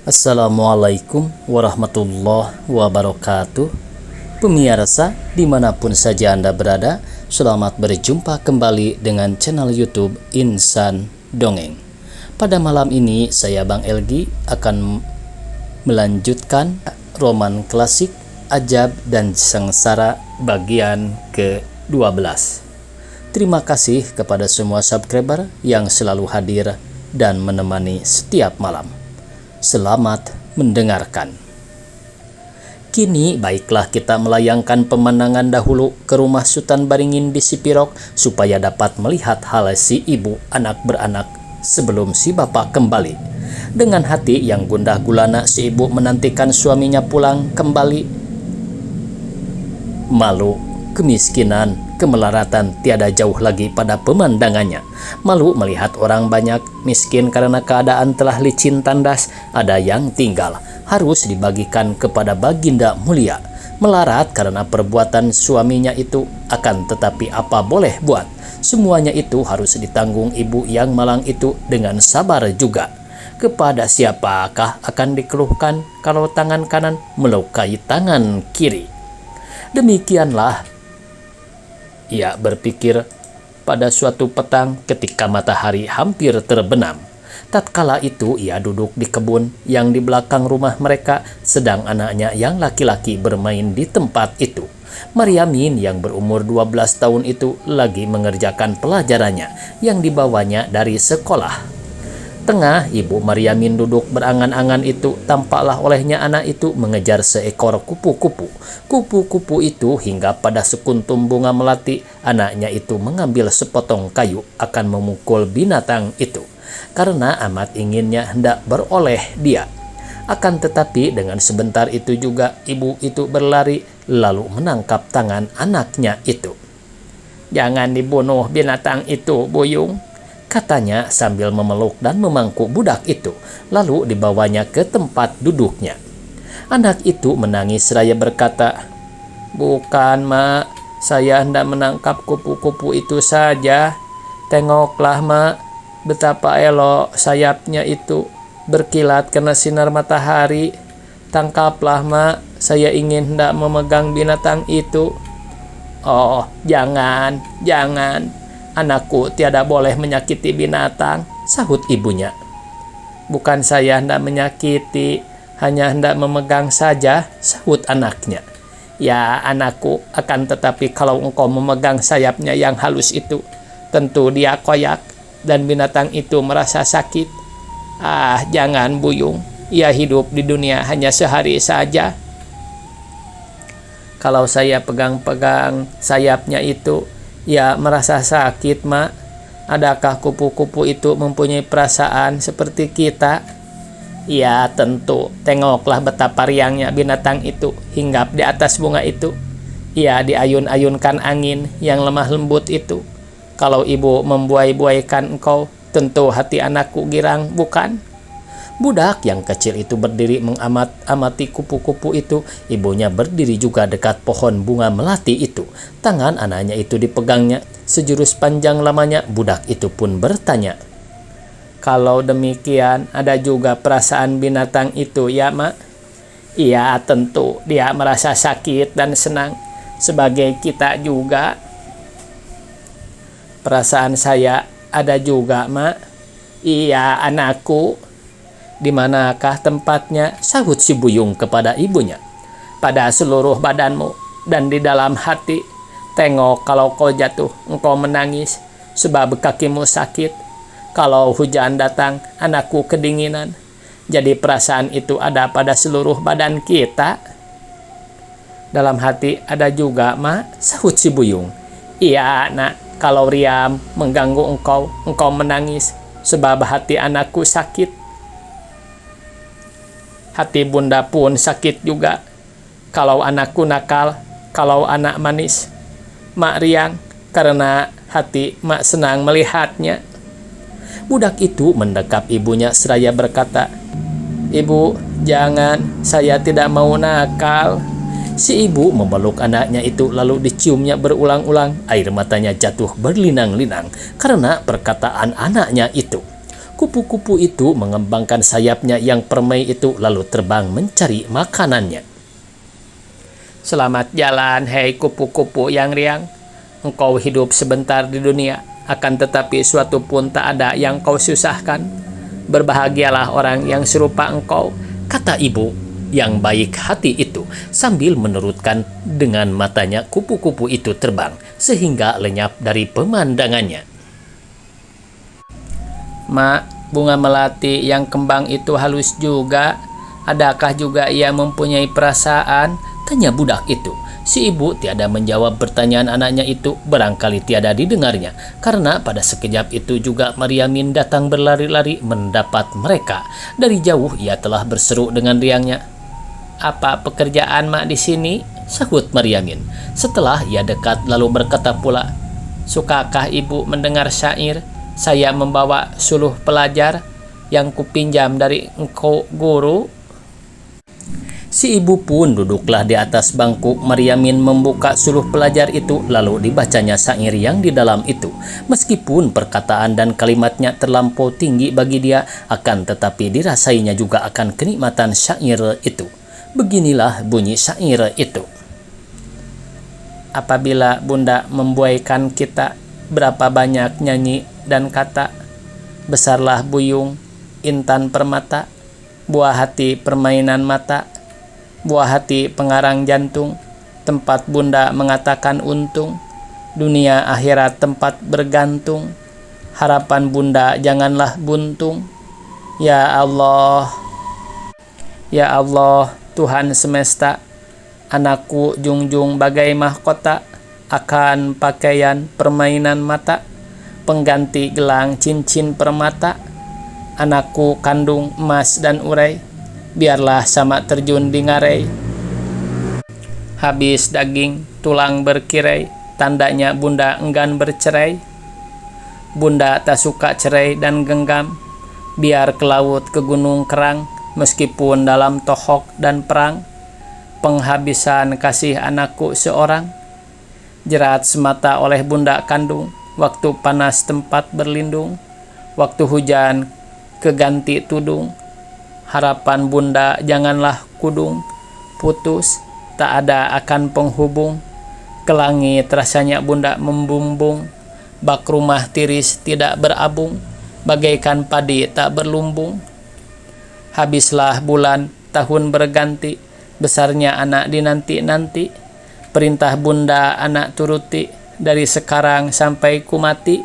Assalamualaikum warahmatullahi wabarakatuh. Pemirsa dimanapun saja Anda berada, selamat berjumpa kembali dengan channel YouTube Insan Dongeng. Pada malam ini saya Bang Elgi akan melanjutkan roman klasik Ajab dan Sengsara bagian ke-12. Terima kasih kepada semua subscriber yang selalu hadir dan menemani setiap malam. Selamat mendengarkan. Kini baiklah kita melayangkan pemandangan dahulu ke rumah Sutan Baringin di Sipirok supaya dapat melihat hal si ibu anak beranak sebelum si bapak kembali. Dengan hati yang gundah gulana si ibu menantikan suaminya pulang kembali. Malu, kemiskinan, kemelaratan tiada jauh lagi pada pemandangannya. Malu melihat orang banyak, miskin karena keadaan telah licin tandas, ada yang tinggal, harus dibagikan kepada baginda mulia. Melarat karena perbuatan suaminya itu, akan tetapi apa boleh buat. Semuanya itu harus ditanggung ibu yang malang itu dengan sabar juga. Kepada siapakah akan dikeluhkan kalau tangan kanan melukai tangan kiri? Demikianlah ia berpikir pada suatu petang ketika matahari hampir terbenam. Tatkala itu ia duduk di kebun yang di belakang rumah mereka, sedang anaknya yang laki-laki bermain di tempat itu. Maryamin yang berumur 12 tahun itu lagi mengerjakan pelajarannya yang dibawanya dari sekolah. Tengah ibu Maryamin duduk berangan-angan itu, tampaklah olehnya anak itu mengejar seekor kupu-kupu. Kupu-kupu itu hinggap pada sekuntum bunga melati. Anaknya itu mengambil sepotong kayu akan memukul binatang itu, karena amat inginnya hendak beroleh dia. Akan tetapi dengan sebentar itu juga ibu itu berlari lalu menangkap tangan anaknya itu. "Jangan dibunuh binatang itu, Buyung," katanya sambil memeluk dan memangku budak itu, lalu dibawanya ke tempat duduknya. Anak itu menangis seraya berkata, "Bukan, Mak, saya hendak menangkap kupu-kupu itu saja. Tengoklah, Mak, betapa elok sayapnya itu berkilat kena sinar matahari. Tangkaplah, Mak, saya ingin hendak memegang binatang itu." "Oh, jangan, anakku tiada boleh menyakiti binatang," sahut ibunya. "Bukan saya hendak menyakiti, hanya hendak memegang saja," sahut anaknya. "Ya, anakku, akan tetapi kalau engkau memegang sayapnya yang halus itu, tentu dia koyak dan binatang itu merasa sakit." "Ah, jangan, Buyung, ia hidup di dunia hanya sehari saja. Kalau saya pegang-pegang sayapnya itu, ya merasa sakit, Mak. Adakah kupu-kupu itu mempunyai perasaan seperti kita?" "Ya, tentu. Tengoklah betapa riangnya binatang itu hinggap di atas bunga itu. Ia diayun-ayunkan angin yang lemah lembut itu. Kalau ibu membuai-buaikan engkau, tentu hati anakku girang, bukan?" Budak yang kecil itu berdiri mengamati kupu-kupu itu. Ibunya berdiri juga dekat pohon bunga melati itu. Tangan anaknya itu dipegangnya. Sejurus panjang lamanya budak itu pun bertanya, "Kalau demikian, ada juga perasaan binatang itu, ya, Mak?" "Iya, tentu. Dia merasa sakit dan senang, sebagai kita juga." "Perasaan saya ada juga, Mak." "Iya, anakku." "Di manakah tempatnya?" sahut si Buyung kepada ibunya. "Pada seluruh badanmu dan di dalam hati. Tengok, kalau kau jatuh, engkau menangis sebab kakimu sakit. Kalau hujan datang, anakku kedinginan. Jadi perasaan itu ada pada seluruh badan kita." "Dalam hati ada juga, Mak," sahut si Buyung. "Iya, Nak, kalau riam mengganggu engkau menangis sebab hati anakku sakit. Hati bunda pun sakit juga. Kalau anakku nakal, kalau anak manis, Mak riang karena hati Mak senang melihatnya." Budak itu mendekap ibunya seraya berkata, "Ibu, jangan, saya tidak mau nakal." Si ibu memeluk anaknya itu lalu diciumnya berulang-ulang. Air matanya jatuh berlinang-linang karena perkataan anaknya itu. Kupu-kupu itu mengembangkan sayapnya yang permai itu lalu terbang mencari makanannya. Selamat jalan, hei kupu-kupu yang riang. Engkau hidup sebentar di dunia, akan tetapi suatu pun tak ada yang kau susahkan. Berbahagialah orang yang serupa engkau, kata ibu yang baik hati itu sambil menerutkan dengan matanya kupu-kupu itu terbang sehingga lenyap dari pemandangannya. Mak, bunga melati yang kembang itu halus juga. Adakah juga ia mempunyai perasaan? Tanya budak itu. Si ibu tiada menjawab pertanyaan anaknya itu, barangkali tiada didengarnya, karena pada sekejap itu juga Maryamin datang berlari-lari mendapat mereka. Dari jauh ia telah berseru dengan riangnya. Apa pekerjaan mak di sini? Sahut Maryamin. Setelah ia dekat lalu berkata pula, sukakah ibu mendengar syair? Saya membawa suluh pelajar yang kupinjam dari engkau guru. Si ibu pun duduklah di atas bangku. Maryamin membuka suluh pelajar itu lalu dibacanya syair yang di dalam itu. Meskipun perkataan dan kalimatnya terlampau tinggi bagi dia, akan tetapi dirasainya juga akan kenikmatan syair itu. Beginilah bunyi syair itu. Apabila bunda membuaikan kita, berapa banyak nyanyi dan kata. Besarlah buyung, intan permata, buah hati permainan mata, buah hati pengarang jantung, tempat bunda mengatakan untung, dunia akhirat tempat bergantung, harapan bunda janganlah buntung. Ya Allah, ya Allah, Tuhan semesta, anakku jungjung bagai mahkota, akan pakaian permainan mata, pengganti gelang cincin permata, anakku kandung emas dan urai, biarlah sama terjun di ngarai. Habis daging, tulang berkirai, tandanya bunda enggan bercerai. Bunda tak suka cerai dan genggam, biar ke laut ke gunung kerang, meskipun dalam tohok dan perang. Penghabisan kasih anakku seorang, jerat semata oleh bunda kandung, waktu panas tempat berlindung, waktu hujan keganti tudung, harapan bunda janganlah kudung, putus tak ada akan penghubung, ke langit rasanya bunda membumbung, bak rumah tiris tidak berabung, bagaikan padi tak berlumbung. Habislah bulan, tahun berganti, besarnya anak dinanti-nanti, perintah bunda anak turuti, dari sekarang sampai ku mati.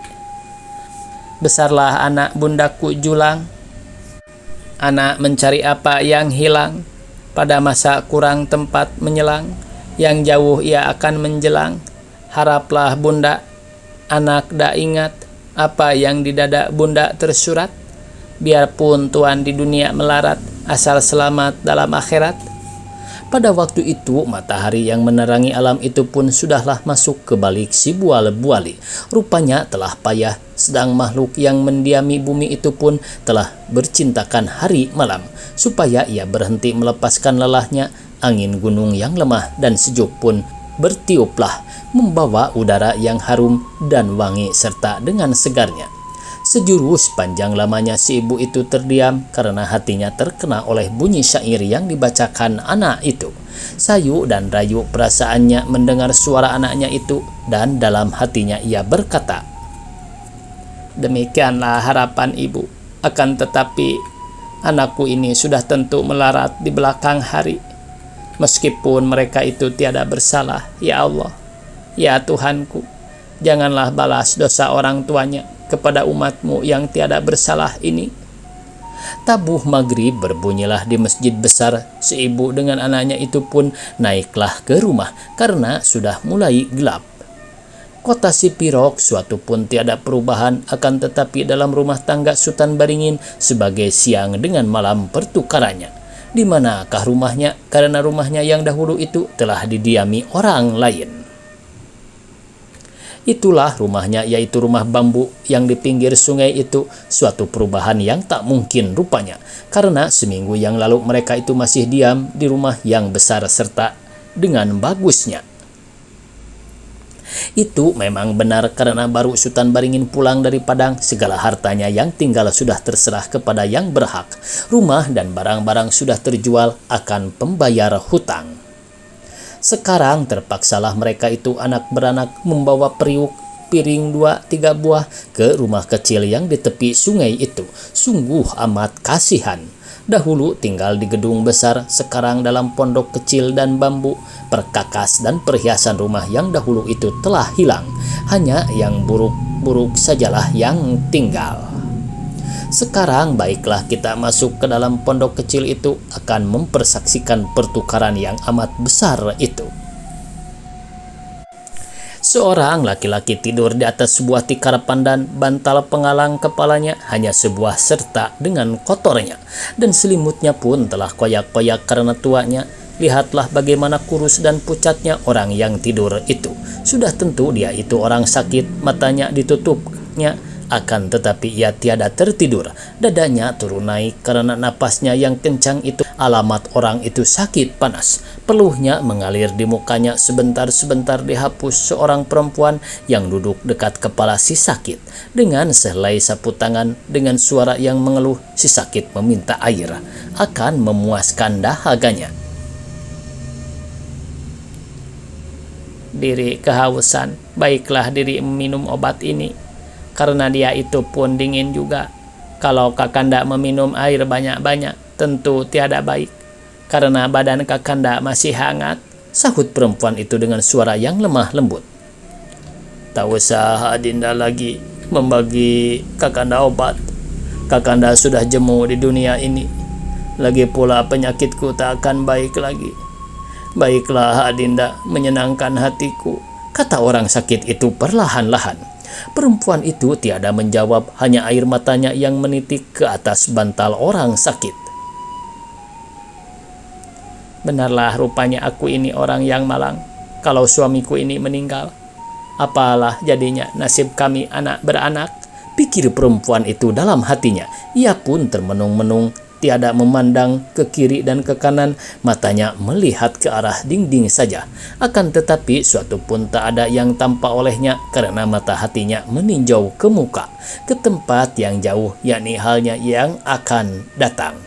Besarlah anak bundaku julang, anak mencari apa yang hilang, pada masa kurang tempat menyelang, yang jauh ia akan menjelang. Haraplah bunda, anak dak ingat, apa yang di dada bunda tersurat, biarpun tuan di dunia melarat, asal selamat dalam akhirat. Pada waktu itu matahari yang menerangi alam itu pun sudahlah masuk ke balik si buale-buale. Rupanya telah payah, sedang makhluk yang mendiami bumi itu pun telah bercintakan hari malam, supaya ia berhenti melepaskan lelahnya. Angin gunung yang lemah dan sejuk pun bertiuplah, membawa udara yang harum dan wangi serta dengan segarnya. Sejurus panjang lamanya si ibu itu terdiam karena hatinya terkena oleh bunyi syair yang dibacakan anak itu. Sayu dan rayu perasaannya mendengar suara anaknya itu, dan dalam hatinya ia berkata, demikianlah harapan ibu, akan tetapi anakku ini sudah tentu melarat di belakang hari. Meskipun mereka itu tiada bersalah, ya Allah, ya Tuhanku, janganlah balas dosa orang tuanya kepada umatmu yang tiada bersalah ini. Tabuh maghrib berbunyilah di masjid besar. Si ibu dengan anaknya itu pun naiklah ke rumah karena sudah mulai gelap. Kota Sipirok suatu pun tiada perubahan, akan tetapi dalam rumah tangga Sultan Baringin sebagai siang dengan malam pertukarannya. Di manakah rumahnya? Karena rumahnya yang dahulu itu telah didiami orang lain. Itulah rumahnya, yaitu rumah bambu yang di pinggir sungai itu. Suatu perubahan yang tak mungkin rupanya, karena seminggu yang lalu mereka itu masih diam di rumah yang besar serta dengan bagusnya. Itu memang benar karena baru Sultan Baringin pulang dari Padang, segala hartanya yang tinggal sudah terserah kepada yang berhak. Rumah dan barang-barang sudah terjual akan pembayar hutang. Sekarang terpaksalah mereka itu anak beranak membawa periuk, piring 2-3 buah ke rumah kecil yang di tepi sungai itu. Sungguh amat kasihan. Dahulu tinggal di gedung besar, sekarang dalam pondok kecil dan bambu. Perkakas dan perhiasan rumah yang dahulu itu telah hilang. Hanya yang buruk-buruk sajalah yang tinggal. Sekarang baiklah kita masuk ke dalam pondok kecil itu, akan mempersaksikan pertukaran yang amat besar itu. Seorang laki-laki tidur di atas sebuah tikar pandan, bantal penghalang kepalanya hanya sebuah serta dengan kotornya, dan selimutnya pun telah koyak-koyak karena tuanya. Lihatlah bagaimana kurus dan pucatnya orang yang tidur itu. Sudah tentu dia itu orang sakit, matanya ditutupnya, akan tetapi ia tiada tertidur. Dadanya turun naik karena napasnya yang kencang itu alamat orang itu sakit panas. Peluhnya mengalir di mukanya, sebentar-sebentar dihapus seorang perempuan yang duduk dekat kepala si sakit. Dengan sehelai sapu tangan, dengan suara yang mengeluh, si sakit meminta air, akan memuaskan dahaganya. Diri kehausan, baiklah diri minum obat ini, karena dia itu pun dingin juga. Kalau Kakanda meminum air banyak-banyak, tentu tiada baik, karena badan Kakanda masih hangat, sahut perempuan itu dengan suara yang lemah lembut. Tak usah Adinda lagi membagi Kakanda obat. Kakanda sudah jemu di dunia ini. Lagi pula penyakitku tak akan baik lagi. Baiklah Adinda, menyenangkan hatiku, kata orang sakit itu perlahan-lahan. Perempuan itu tiada menjawab, hanya air matanya yang menitik ke atas bantal orang sakit. Benarlah rupanya aku ini orang yang malang. Kalau suamiku ini meninggal, apalah jadinya nasib kami anak beranak, pikir perempuan itu dalam hatinya. Ia pun termenung-menung, tiada memandang ke kiri dan ke kanan, matanya melihat ke arah dinding saja. Akan tetapi suatu pun tak ada yang tampak olehnya, karena mata hatinya meninjau ke muka, ke tempat yang jauh, yakni halnya yang akan datang.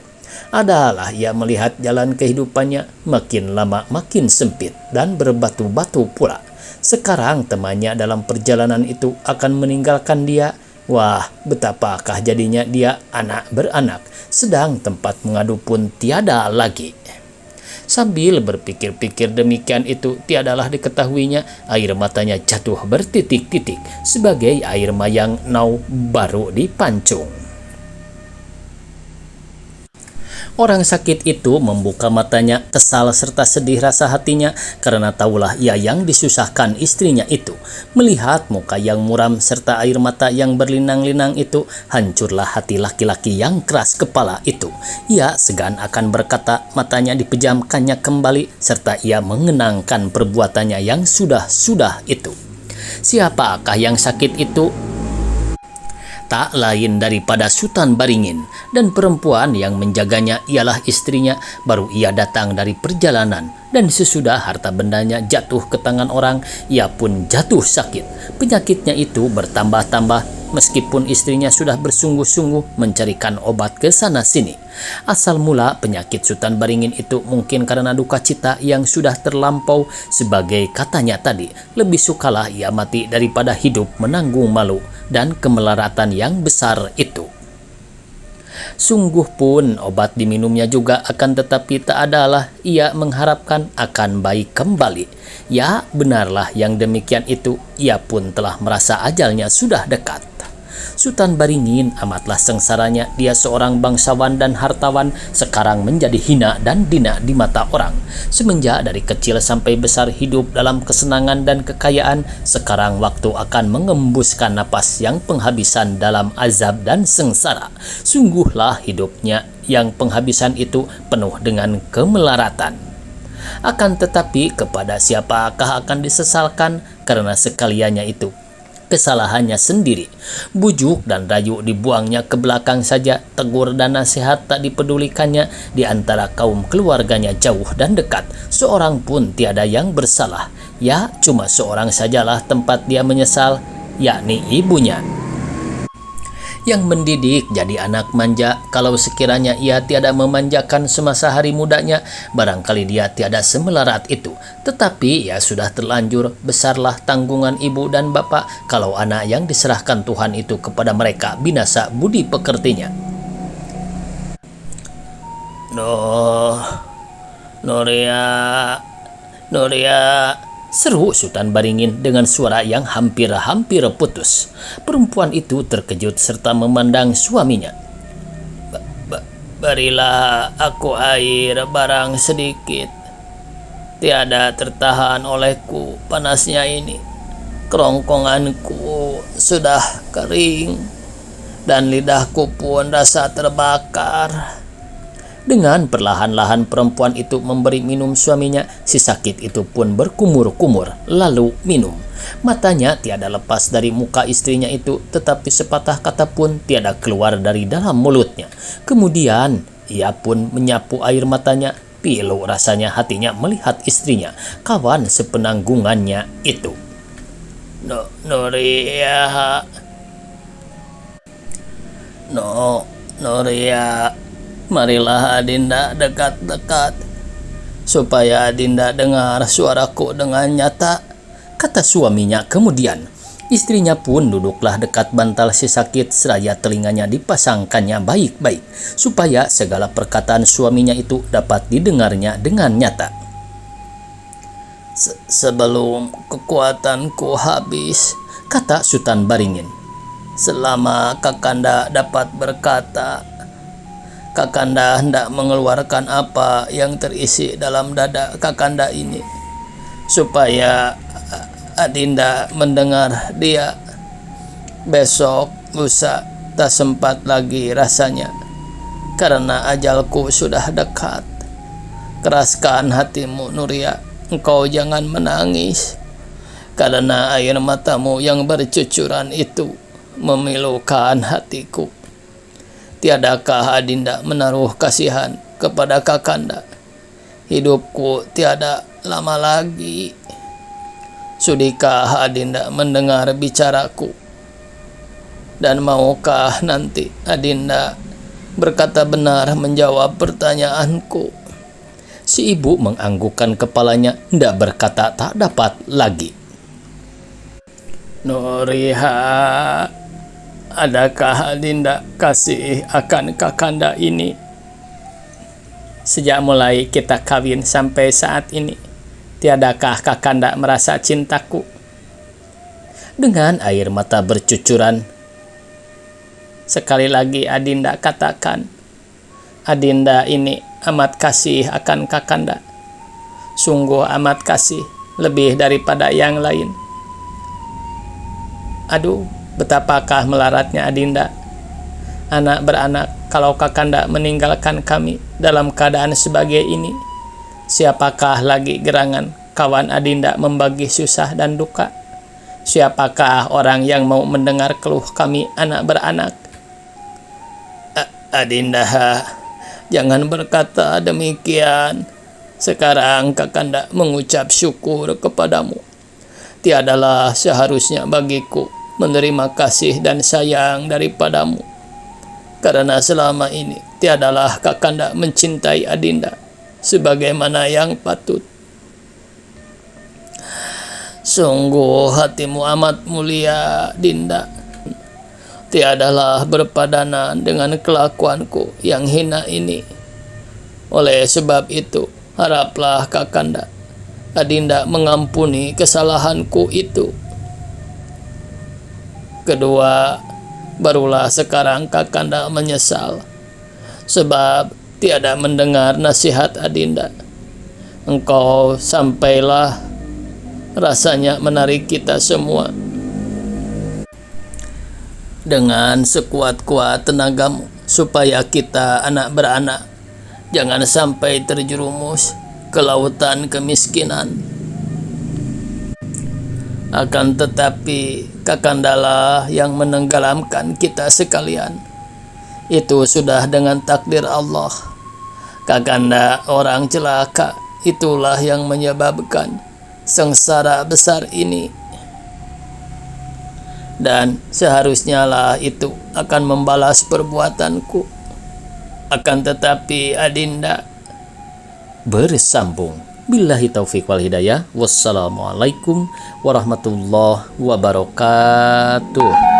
Adalah ia melihat jalan kehidupannya makin lama makin sempit dan berbatu-batu pula. Sekarang temannya dalam perjalanan itu akan meninggalkan dia. Wah, betapakah jadinya dia anak beranak, sedang tempat mengadu pun tiada lagi. Sambil berpikir-pikir demikian itu, tiadalah diketahuinya air matanya jatuh bertitik-titik sebagai air mayang nau baru dipancung. Orang sakit itu membuka matanya, kesal serta sedih rasa hatinya karena tahulah ia yang disusahkan istrinya itu. Melihat muka yang muram serta air mata yang berlinang-linang itu, hancurlah hati laki-laki yang keras kepala itu. Ia segan akan berkata, matanya dipejamkannya kembali serta ia mengenangkan perbuatannya yang sudah-sudah itu. Siapakah yang sakit itu? Tak lain daripada Sultan Baringin, dan perempuan yang menjaganya ialah istrinya. Baru ia datang dari perjalanan, dan sesudah harta bendanya jatuh ke tangan orang, ia pun jatuh sakit. Penyakitnya itu bertambah-tambah, meskipun istrinya sudah bersungguh-sungguh mencarikan obat ke sana-sini. Asal mula penyakit Sultan Baringin itu mungkin karena duka cita yang sudah terlampau. Sebagai katanya tadi, lebih sukalah ia mati daripada hidup menanggung malu dan kemelaratan yang besar itu. Sungguh pun obat diminumnya juga, akan tetapi tak adalah ia mengharapkan akan baik kembali. Ya, benarlah yang demikian itu, ia pun telah merasa ajalnya sudah dekat. Sultan Baringin amatlah sengsaranya. Dia seorang bangsawan dan hartawan, sekarang menjadi hina dan dina di mata orang. Semenjak dari kecil sampai besar hidup dalam kesenangan dan kekayaan, sekarang waktu akan mengembuskan napas yang penghabisan dalam azab dan sengsara. Sungguhlah hidupnya yang penghabisan itu penuh dengan kemelaratan. Akan tetapi kepada siapakah akan disesalkan karena sekaliannya itu? kesalahannya sendiri. Bujuk dan rayu dibuangnya ke belakang saja, tegur dan nasihat tak dipedulikannya. Di antara kaum keluarganya jauh dan dekat, seorang pun tiada yang bersalah. Ya, cuma seorang sajalah tempat dia menyesal, yakni ibunya, yang mendidik jadi anak manja. Kalau sekiranya ia tiada memanjakan semasa hari mudanya, barangkali dia tiada semelarat itu. Tetapi ya sudah terlanjur, besarlah tanggungan ibu dan bapak. Kalau anak yang diserahkan Tuhan itu kepada mereka, binasa budi pekertinya. Nuria, seru Sultan Baringin dengan suara yang hampir-hampir putus. Perempuan itu terkejut serta memandang suaminya. Berilah aku air barang sedikit. Tiada tertahan olehku panasnya ini. Kerongkonganku sudah kering dan lidahku pun rasa terbakar. Dengan perlahan-lahan perempuan itu memberi minum suaminya. Si sakit itu pun berkumur-kumur lalu minum. Matanya tiada lepas dari muka istrinya itu, tetapi sepatah kata pun tiada keluar dari dalam mulutnya. Kemudian ia pun menyapu air matanya. Pilu rasanya hatinya melihat istrinya, kawan sepenanggungannya itu. Nuria, marilah Adinda dekat-dekat, supaya Adinda dengar suaraku dengan nyata, kata suaminya kemudian. Istrinya pun duduklah dekat bantal si sakit, seraya telinganya dipasangkannya baik-baik, supaya segala perkataan suaminya itu dapat didengarnya dengan nyata. Sebelum kekuatanku habis, kata Sultan Baringin, selama Kakanda dapat berkata, Kakanda hendak mengeluarkan apa yang terisi dalam dada Kakanda ini, supaya Adinda mendengar dia. Besok lusa tak sempat lagi rasanya, karena ajalku sudah dekat. Keraskan hatimu Nuria, engkau jangan menangis, karena air matamu yang bercucuran itu memilukan hatiku. Tiadakah Adinda menaruh kasihan kepada Kakanda? Hidupku tiada lama lagi. Sudikah Adinda mendengar bicaraku? Dan maukah nanti Adinda berkata benar menjawab pertanyaanku? Si ibu menganggukkan kepalanya, hendak berkata tak dapat lagi. Nuriha, adakah Adinda kasih akan Kakanda ini? Sejak mulai kita kawin sampai saat ini, tiadakah Kakanda merasa cintaku? Dengan air mata bercucuran, sekali lagi Adinda katakan, Adinda ini amat kasih akan Kakanda. Sungguh amat kasih, lebih daripada yang lain. Aduh, betapakah melaratnya Adinda. Anak beranak, kalau Kakanda meninggalkan kami dalam keadaan sebagai ini, siapakah lagi gerangan kawan Adinda membagi susah dan duka? Siapakah orang yang mau mendengar keluh kami anak beranak? Adinda, jangan berkata demikian. Sekarang Kakanda mengucap syukur kepadamu. Tiadalah seharusnya bagiku menerima kasih dan sayang daripadamu, karena selama ini tiadalah Kakanda mencintai Adinda sebagaimana yang patut. Sungguh hatimu amat mulia, Dinda. Tiadalah berpadanan dengan kelakuanku yang hina ini. Oleh sebab itu, haraplah Kakanda Adinda mengampuni kesalahanku itu. Kedua, barulah sekarang Kakanda menyesal, sebab tiada mendengar nasihat Adinda. Engkau sampailah rasanya menarik kita semua dengan sekuat-kuat tenagamu, supaya kita anak beranak jangan sampai terjerumus ke lautan kemiskinan. Akan tetapi Kakandalah yang menenggelamkan kita sekalian. Itu sudah dengan takdir Allah. Kakanda orang celaka, itulah yang menyebabkan sengsara besar ini. Dan seharusnya lah itu akan membalas perbuatanku. Akan tetapi Adinda bersambung. Billahi taufiq wal hidayah. Wassalamualaikum warahmatullahi wabarakatuh.